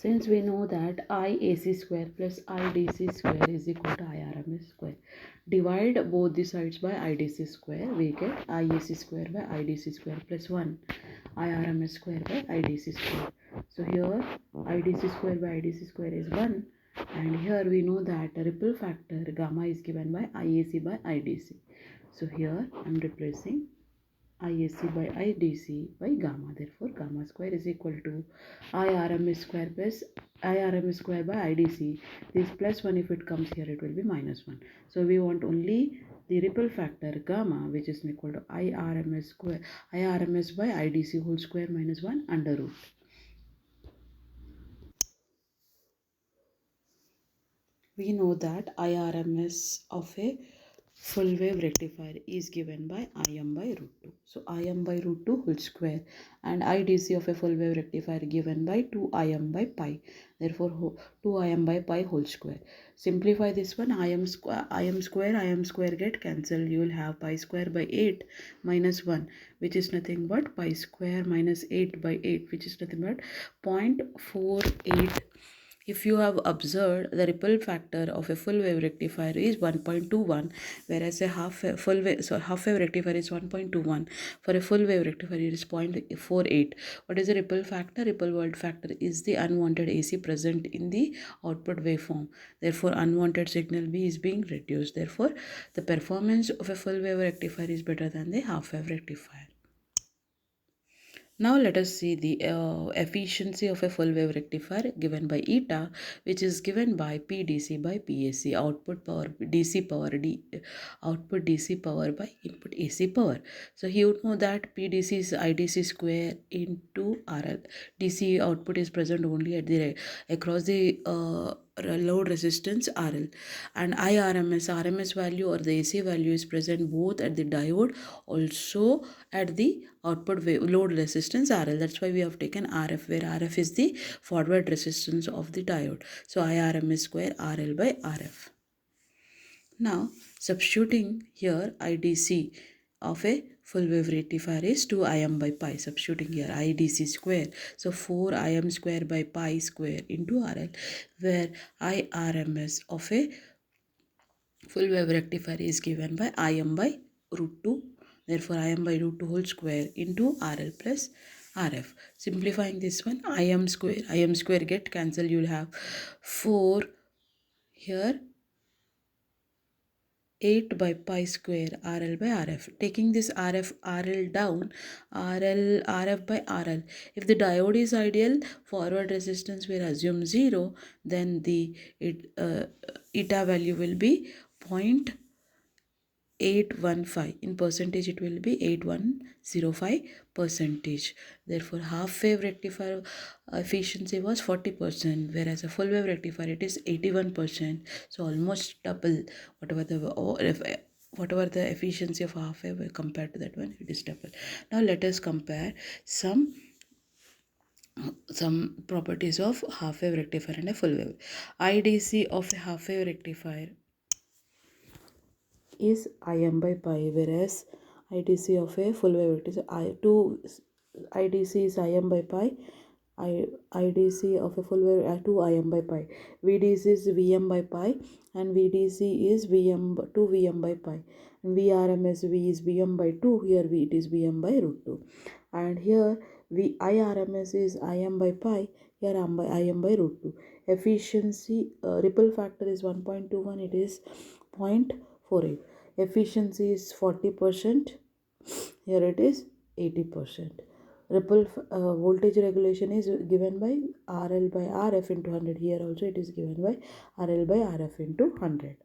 Since we know that IAC square plus IDC square is equal to IRMS square, divide both the sides by IDC square, we get IAC square by IDC square plus 1, IRMS square by IDC square. So here IDC square by IDC square is 1, and here we know that the ripple factor gamma is given by IAC by IDC. So here I am replacing IAC by IDC by gamma. Therefore, gamma square is equal to IRMS square plus IRMS square by IDC. This plus 1, if it comes here, it will be minus 1. So we want only the ripple factor gamma, which is equal to IRMS by IDC whole square minus 1 under root. We know that IRMS of a full wave rectifier is given by Im by root 2. So Im by root 2 whole square, and IDC of a full wave rectifier given by 2 Im by pi. Therefore 2 Im by pi whole square. Simplify this one. Im square get cancelled. You will have pi square by 8 minus 1, which is nothing but pi square minus 8 by 8, which is nothing but 0.48. If you have observed, the ripple factor of a full wave rectifier is 1.21, whereas a half wave rectifier is 1.21. For a full wave rectifier, it is 0.48. What is the ripple factor? Ripple wave factor is the unwanted AC present in the output waveform. Therefore, unwanted signal B is being reduced. Therefore, the performance of a full wave rectifier is better than the half wave rectifier. Now let us see the efficiency of a full wave rectifier given by eta, which is given by PDC by PAC, output power DC power output DC power by input AC power. So you know that PDC is IDC square into RL. DC output is present only at the across the load resistance RL, and RMS value or the AC value is present both at the diode, also at the output load resistance RL. That's why we have taken RF, where RF is the forward resistance of the diode. So IRMS square RL by RF. Now substituting here IDC of a full wave rectifier is 2 Im by pi. Substituting here IDC square, so 4 Im square by pi square into RL, where IRMS of a full wave rectifier is given by Im by root 2. Therefore, Im by root 2 whole square into RL plus RF. Simplifying this one, Im square get cancelled. You will have 4 here, 8 by pi square RL by RF. Taking this RL down, RF by RL. If the diode is ideal, forward resistance will assume 0, then the eta value will be 0.815. In percentage, it will be 8105%. Therefore, half wave rectifier efficiency was 40%, whereas a full wave rectifier it is 81%. So almost double whatever the efficiency of half wave compared to that one, it is double. Now let us compare some properties of half wave rectifier and a full wave. IDC of a half wave rectifier is Im by pi, whereas IDC of a full wave IDC is Im by pi, IDC of a full wave 2 Im by pi, VDC is Vm by pi, and VDC is 2 Vm by pi, and VRMS V is Vm by 2, here V it is Vm by root 2, and here IRMS is Im by pi, here Im by root 2. Efficiency ripple factor is 1.21, it is 0.48. Efficiency is 40%, here it is 80%. Ripple voltage regulation is given by RL by RF into 100, here also it is given by RL by RF into 100.